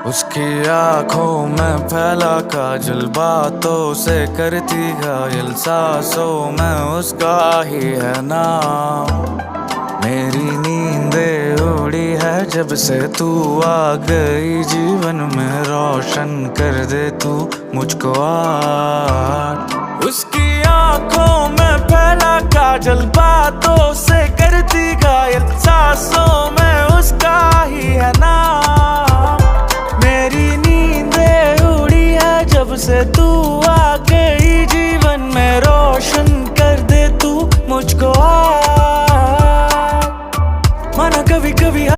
उसकी आंखों में फैला काजल, बातों से करती घायल, सांसों में उसका ही है नाम। मेरी नींदें उड़ी है जब से तू आ गई जीवन में, रोशन कर दे तू मुझको आज। उसकी आंखों में फैला काजल, बातों से करती घायल, सांसों में उसका ही है नाम। मेरी नींदें उड़ी है जब से तू